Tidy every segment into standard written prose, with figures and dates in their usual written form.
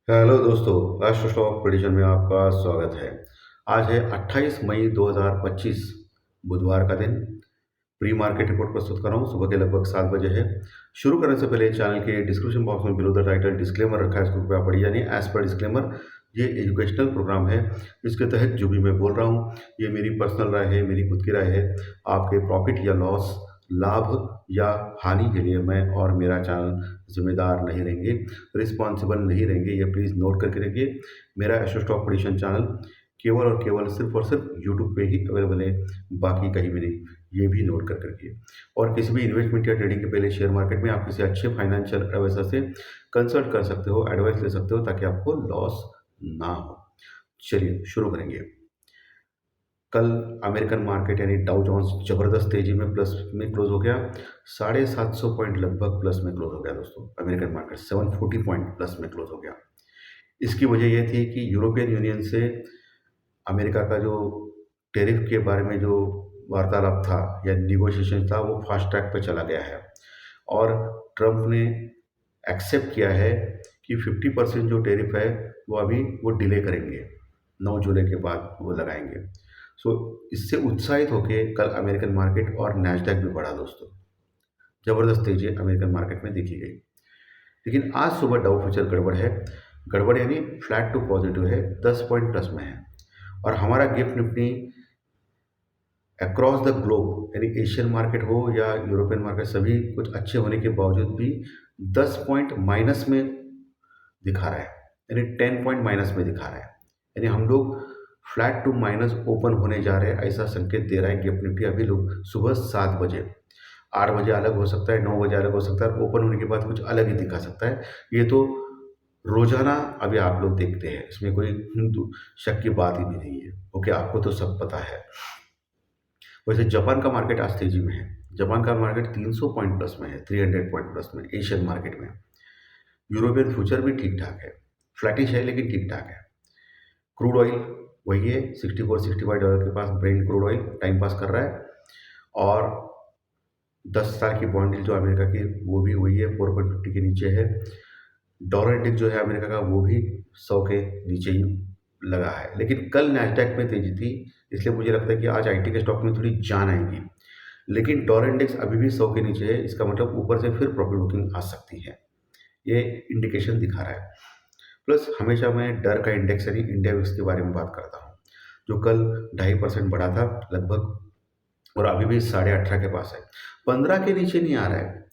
Hello दोस्तों, राष्ट्र stock prediction में आपका स्वागत है। आज है 28 मई 2025, बुधवार का दिन। प्री मार्केट रिपोर्ट प्रस्तुत कर रहा हूँ। सुबह के लगभग 7 बजे है। शुरू करने से पहले चैनल के डिस्क्रिप्शन बॉक्स में बिलो द टाइटल डिस्क्लेमर रखा है, इसको कृपया पढ़िए। यानी एज पर डिस्क्लेमर, ये एजुकेशनल प्रोग्राम है। इसके तहत जो भी मैं बोल रहा हूँ, ये मेरी पर्सनल राय है, मेरी खुद की राय है। आपके प्रॉफिट या लॉस, लाभ या हानि के लिए मैं और मेरा चैनल जिम्मेदार नहीं रहेंगे, रिस्पॉन्सिबल नहीं रहेंगे। ये प्लीज़ नोट करके रखिए। मेरा एस्ट्रो स्टॉक प्रेडिक्शन चैनल केवल और केवल सिर्फ और सिर्फ यूट्यूब पे ही अवेलेबल है, बाकी कहीं भी नहीं। ये भी नोट कर रखिए। और किसी भी इन्वेस्टमेंट या ट्रेडिंग के पहले शेयर मार्केट में आप किसी अच्छे फाइनेंशियल एडवाइजर से कंसल्ट कर सकते हो, एडवाइस ले सकते हो, ताकि आपको लॉस ना हो। चलिए शुरू करेंगे। कल अमेरिकन मार्केट यानी डाउ जोन्स जबरदस्त तेजी में प्लस में क्लोज हो गया। 750 पॉइंट लगभग प्लस में क्लोज हो गया दोस्तों। अमेरिकन मार्केट 740 पॉइंट प्लस में क्लोज हो गया। इसकी वजह यह थी कि यूरोपियन यूनियन से अमेरिका का जो टैरिफ के बारे में जो वार्तालाप था या निगोशिएशन था, वो फास्ट ट्रैक पे चला गया है। और ट्रंप ने एक्सेप्ट किया है कि 50% जो टैरिफ है वो डिले करेंगे, 9 जुलाई के बाद वो लगाएंगे। सो इससे उत्साहित होके कल अमेरिकन मार्केट और नैस्डैक भी बढ़ा दोस्तों। ज़बरदस्त तेजी अमेरिकन मार्केट में देखी गई। लेकिन आज सुबह डाउ फ्यूचर गड़बड़ है। गड़बड़ यानी फ्लैट टू पॉजिटिव है, 10 पॉइंट प्लस में है। और हमारा gift Nifty across the globe यानी एशियन मार्केट हो या यूरोपियन मार्केट, सभी कुछ अच्छे होने के बावजूद भी 10 पॉइंट माइनस में दिखा रहा है, यानी 10 पॉइंट माइनस में दिखा रहा है। यानी हम लोग फ्लैट टू माइनस ओपन होने जा रहे हैं, ऐसा संकेत दे रहा है गिफ्ट निफ्टी। अभी लोग सुबह 7 बजे, 8 बजे अलग हो सकता है, 9 बजे अलग हो सकता है, ओपन होने के बाद कुछ अलग ही दिखा सकता है। ये तो रोजाना अभी आप लोग देखते हैं, इसमें कोई शक की बात ही भी नहीं है। ओके, आपको तो सब पता है। वैसे जापान का मार्केट आज तेजी में है। जापान का मार्केट 300 पॉइंट प्लस में है, 300 पॉइंट प्लस में एशियन मार्केट में। यूरोपियन फ्यूचर भी ठीक ठाक है, फ्लैटिश है लेकिन ठीक ठाक है। क्रूड ऑयल वही है, 64-65 डॉलर के पास ब्रेंट क्रूड ऑयल टाइम पास कर रहा है। और 10 साल की बॉन्ड डील जो अमेरिका की, वो भी वही है, 4.50 के नीचे है। डॉलर इंडेक्स जो है अमेरिका का, वो भी 100 के नीचे ही लगा है। लेकिन कल नैस्डैक में तेजी थी, इसलिए मुझे लगता है कि आज आईटी के स्टॉक में थोड़ी जान आएगी। लेकिन डॉलर इंडेक्स अभी भी 100 के नीचे है, इसका मतलब ऊपर से फिर प्रॉफिट बुकिंग आ सकती है, ये इंडिकेशन दिखा रहा है। प्लस हमेशा मैं डर का इंडेक्स यानी इंडिया विक्स के बारे में बात करता हूँ, जो कल 2.5% बढ़ा था लगभग, और अभी भी 18.5 के पास है, 15 के नीचे नहीं आ रहा है।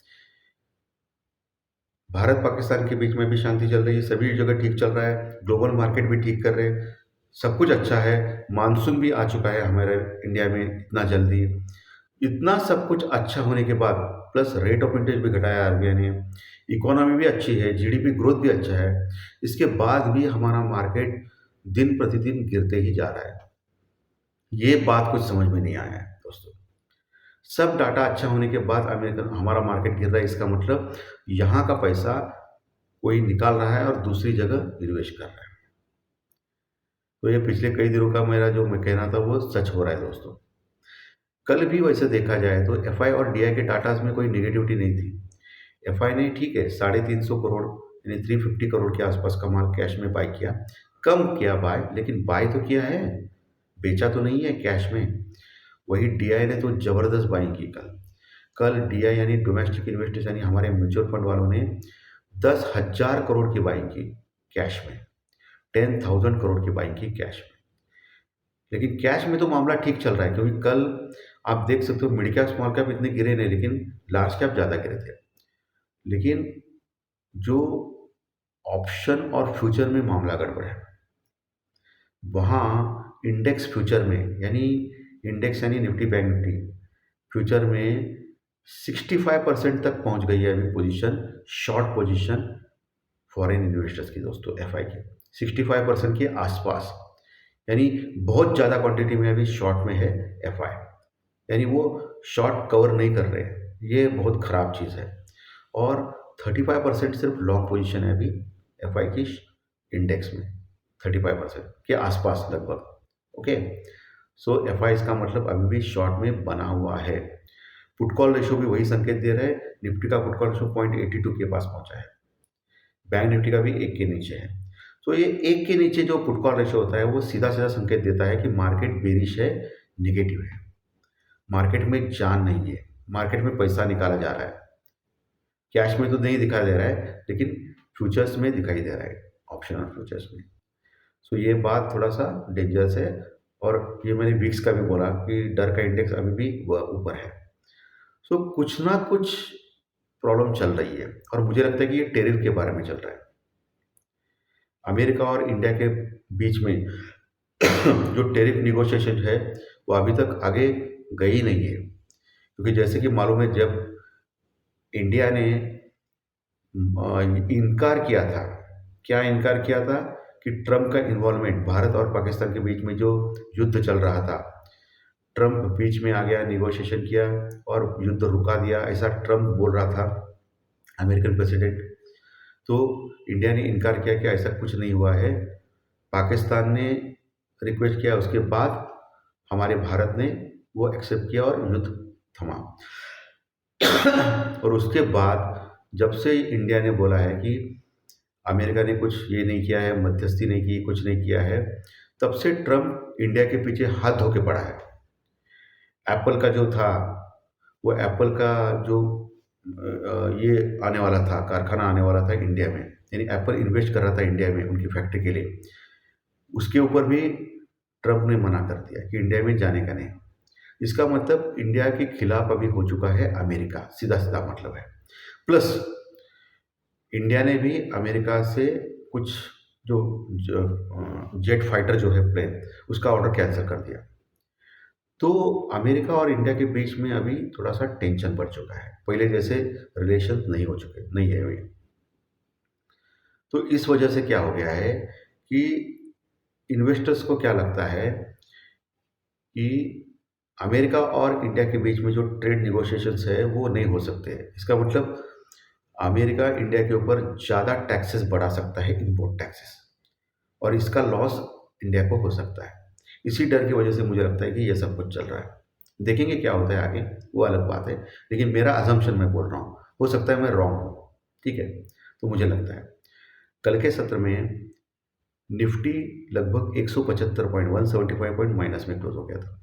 भारत पाकिस्तान के बीच में भी शांति चल रही है, सभी जगह ठीक चल रहा है, ग्लोबल मार्केट भी ठीक कर रहे हैं, सब कुछ अच्छा है। मानसून भी आ चुका है हमारे इंडिया में इतना जल्दी। इतना सब कुछ अच्छा होने के बाद प्लस रेट ऑफ इंटरेस्ट भी घटाया आरबीआई ने, इकोनॉमी भी अच्छी है, जीडीपी ग्रोथ भी अच्छा है, इसके बाद भी हमारा मार्केट दिन प्रतिदिन गिरते ही जा रहा है। ये बात कुछ समझ में नहीं आया है दोस्तों। सब डाटा अच्छा होने के बाद अमेरिकन हमारा मार्केट गिर रहा है, इसका मतलब यहाँ का पैसा कोई निकाल रहा है और दूसरी जगह निवेश कर रहा है। तो ये पिछले कई दिनों का मेरा जो मैं कहना था वो सच हो रहा है दोस्तों। कल भी वैसे देखा जाए तो एफआई और डीआई के टाटास में कोई निगेटिविटी नहीं थी। एफआई ने ठीक है 350 करोड़ यानी 350 करोड़ के आसपास का माल कैश में बाय किया, कम किया बाय, लेकिन बाय तो किया है, बेचा तो नहीं है कैश में। वही डीआई ने तो जबरदस्त बाइंग की कल। कल डीआई यानी डोमेस्टिक इन्वेस्टर्स यानी हमारे म्यूचुअल फंड वालों ने 10,000 करोड़ की बाइंग की कैश में, 10,000 करोड़ की बाइंग की कैश में। लेकिन कैश में तो मामला ठीक चल रहा है, क्योंकि कल आप देख सकते हो मिड कैप स्मॉल कैप इतने गिरे नहीं, लेकिन लार्ज कैप ज़्यादा गिरे थे। लेकिन जो ऑप्शन और फ्यूचर में मामला गड़बड़ है, वहाँ इंडेक्स फ्यूचर में यानी इंडेक्स यानी निफ्टी बैंक निफ्टी फ्यूचर में 65% तक पहुँच गई है अभी position, short position foreign investors की दोस्तों, एफआई की 65% के आसपास। यानी बहुत ज़्यादा क्वांटिटी में अभी शॉर्ट में है एफआई, यानी वो शॉर्ट कवर नहीं कर रहे हैं, ये बहुत ख़राब चीज़ है। और 35% सिर्फ लॉन्ग पोजीशन है अभी एफआई की इंडेक्स में, 35% के आसपास लगभग। ओके, सो एफआई इसका मतलब अभी भी शॉर्ट में बना हुआ है। पुट कॉल रेशो भी वही संकेत दे रहा है, निफ्टी का पुट कॉल रेशो 0.82 के पास पहुंचा है, बैंक निफ्टी का भी 1 के नीचे है। तो ये एक के नीचे जो पुट कॉल रेशियो होता है वो सीधा सीधा संकेत देता है कि मार्केट बेरिश है, निगेटिव है, मार्केट में जान नहीं है, मार्केट में पैसा निकाला जा रहा है। कैश में तो नहीं दिखाई दे रहा है, लेकिन फ्यूचर्स में दिखाई दे रहा है, ऑप्शन और फ्यूचर्स में। सो ये बात थोड़ा सा डेंजरस है। और ये मैंने विक्स का भी बोला कि डर का इंडेक्स अभी भी ऊपर है। सो कुछ ना कुछ प्रॉब्लम चल रही है, और मुझे लगता है कि ये टेरिफ के बारे में चल रहा है। अमेरिका और इंडिया के बीच में जो टेरिफ निगोशिएशन है वो अभी तक आगे गई नहीं है, क्योंकि जैसे कि मालूम है, जब इंडिया ने इनकार किया था, क्या इनकार किया था कि ट्रम्प का इन्वॉल्वमेंट, भारत और पाकिस्तान के बीच में जो युद्ध चल रहा था, ट्रम्प बीच में आ गया, निगोशिएशन किया और युद्ध रुका दिया, ऐसा ट्रम्प बोल रहा था, अमेरिकन प्रेसिडेंट। तो इंडिया ने इनकार किया कि ऐसा कुछ नहीं हुआ है। पाकिस्तान ने रिक्वेस्ट किया, उसके बाद हमारे भारत ने वो एक्सेप्ट किया और युद्ध थमा। और उसके बाद जब से इंडिया ने बोला है कि अमेरिका ने कुछ ये नहीं किया है, मध्यस्थी नहीं की, कुछ नहीं किया है, तब से ट्रम्प इंडिया के पीछे हाथ धो के पड़ा है। एप्पल का जो था, वो एप्पल का जो ये आने वाला था, कारखाना आने वाला था इंडिया में, यानी एप्पल इन्वेस्ट कर रहा था इंडिया में उनकी फैक्ट्री के लिए, उसके ऊपर भी ट्रम्प ने मना कर दिया कि इंडिया में जाने का नहीं। इसका मतलब इंडिया के खिलाफ अभी हो चुका है अमेरिका, सीधा सीधा मतलब है। प्लस इंडिया ने भी अमेरिका से कुछ जो जेट फाइटर जो है प्लेन, उसका ऑर्डर कैंसिल कर दिया। तो अमेरिका और इंडिया के बीच में अभी थोड़ा सा टेंशन बढ़ चुका है, पहले जैसे रिलेशन नहीं है अभी। तो इस वजह से क्या हो गया है कि इन्वेस्टर्स को क्या लगता है कि अमेरिका और इंडिया के बीच में जो ट्रेड निगोशिएशंस है वो नहीं हो सकते हैं। इसका मतलब अमेरिका इंडिया के ऊपर ज़्यादा टैक्सेस बढ़ा सकता है, इम्पोर्ट टैक्सेस, और इसका लॉस इंडिया को हो सकता है। इसी डर की वजह से मुझे लगता है कि ये सब कुछ चल रहा है। देखेंगे क्या होता है आगे, वो अलग बात है, लेकिन मेरा अजम्पशन मैं बोल रहा हूँ, हो सकता है मैं रॉन्ग हूँ, ठीक है। तो मुझे लगता है कल के सत्र में निफ्टी लगभग 175 पॉइंट, 175 पॉइंट माइनस में क्लोज हो गया था,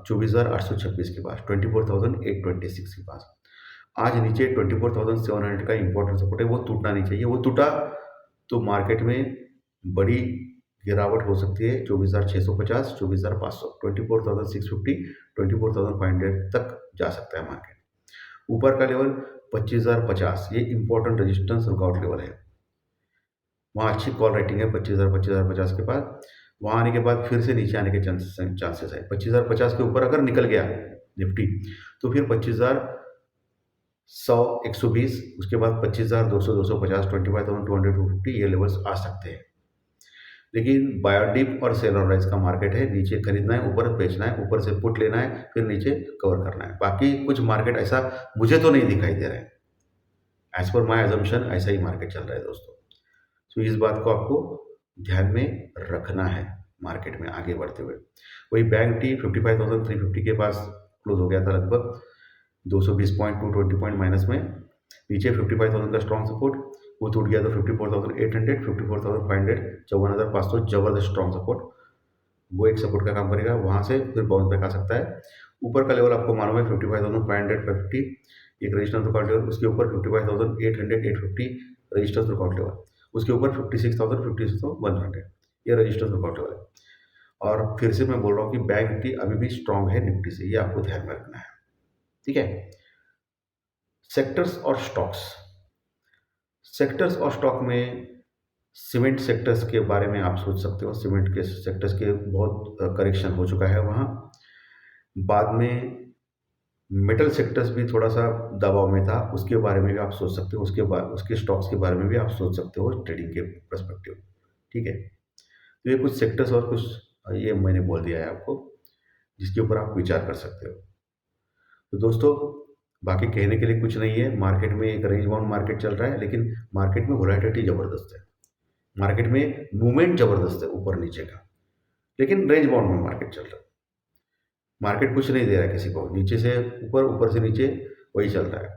24,826 के पास, 24,826 के पास। आज नीचे 24,700 का इंपॉर्टेंट सपोर्ट है, वो टूटना नहीं चाहिए। वो टूटा तो मार्केट में बड़ी गिरावट हो सकती है, 24,650, 24,500, 24,650, 24,500 तक जा सकता है मार्केट। ऊपर का लेवल 25,050, ये इंपॉर्टेंट रेजिस्टेंस वर्कआउट लेवल है, वहाँ अच्छी कॉल राइटिंग है 25,050 के बाद। वहाँ आने के बाद फिर से नीचे आने के चांसेस है। 25,050 के ऊपर अगर निकल गया निफ्टी, तो फिर 25,100, 120, उसके बाद 25,200, 250, 25,200, 250, ये लेवल्स आ सकते हैं। लेकिन बायोडिप और सेल ऑन राइज का मार्केट है, नीचे खरीदना है, ऊपर बेचना है, ऊपर से पुट लेना है, फिर नीचे कवर करना है। बाकी कुछ मार्केट ऐसा मुझे तो नहीं दिखाई दे रहा है, एज पर माई एजम्पशन ऐसा ही मार्केट चल रहा है दोस्तों। तो इस बात को आपको ध्यान में रखना है मार्केट में आगे बढ़ते हुए। वही बैंक टी 55,350 के पास क्लोज हो गया था, लगभग 220 पॉइंट, 220 पॉइंट माइनस में। नीचे 55,000 का स्ट्रॉन्ग सपोर्ट, वो टूट गया तो 54,800, 54,500, 54,500 जबरदस्त स्ट्रॉन्ग सपोर्ट, वो एक सपोर्ट का काम करेगा। वहाँ से फिर बाउंस बैक आ सकता है। ऊपर का लेवल आपको मालूम है 55,500, 550 एक रजिस्टेंस रुकआउट लेवल, उसके ऊपर 55,800, 850 रजिस्टेंस रुकआउट लेवल, उसके ऊपर 56,000, 56,100 ये रजिस्टेंस रुकआउट लेवल है। और फिर से मैं बोल रहा हूँ कि बैंक निफ्टी अभी भी स्ट्रांग है निफ्टी से, ये आपको ध्यान में रखना है, ठीक है। सेक्टर्स और स्टॉक्स, सेक्टर्स और स्टॉक में सीमेंट सेक्टर्स के बारे में आप सोच सकते हो। सीमेंट के सेक्टर्स के बहुत करेक्शन हो चुका है वहाँ। बाद में मेटल सेक्टर्स भी थोड़ा सा दबाव में था, उसके बारे में भी आप सोच सकते हो, उसके बाद उसके स्टॉक्स के बारे में भी आप सोच सकते हो ट्रेडिंग के पर्सपेक्टिव, ठीक है। तो ये कुछ सेक्टर्स और कुछ ये मैंने बोल दिया है आपको, जिसके ऊपर आप विचार कर सकते हो। तो दोस्तों, बाकी कहने के लिए कुछ नहीं है। मार्केट में एक रेंज बाउंड मार्केट चल रहा है, लेकिन मार्केट में वोलेटिलिटी ज़बरदस्त है, मार्केट में मूवमेंट ज़बरदस्त है ऊपर नीचे का, लेकिन रेंज बाउंड में मार्केट चल रहा है। मार्केट कुछ नहीं दे रहा है किसी को, नीचे से ऊपर, ऊपर से नीचे, वही चल रहा है।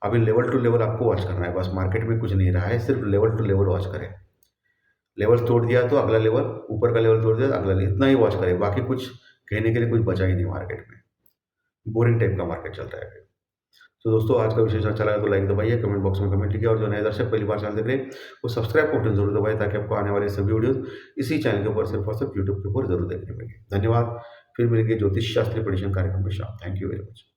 अभी लेवल टू लेवल आपको वॉच करना है बस, मार्केट में कुछ नहीं रहा है, सिर्फ लेवल टू लेवल वॉच करें, लेवल तोड़ दिया तो अगला लेवल, ऊपर का लेवल तोड़ दिया तो अगला लेवल, इतना ही वॉच करे, बाकी कुछ कहने के लिए कुछ बचा ही नहीं मार्केट में। बोरिंग टाइप का मार्केट चल रहा है अभी। तो दोस्तों आज का विशेष अच्छा लगा तो लाइक दबाइए, कमेंट बॉक्स में कमेंट लिखिए और जो नए दर्शक पहली बार चैनल देख रहे हैं वो सब्सक्राइब का बटन जरूर दबाइए ताकि आपको आने वाले सभी वीडियोस इसी चैनल के ऊपर सिर्फ और सिर्फ यूट्यूब के ऊपर जरूर देखने मिलेंगे। धन्यवाद। फिर मिलेंगे ज्योतिष शास्त्री प्रेडिक्शन कार्यक्रम के साथ। Thank you very much.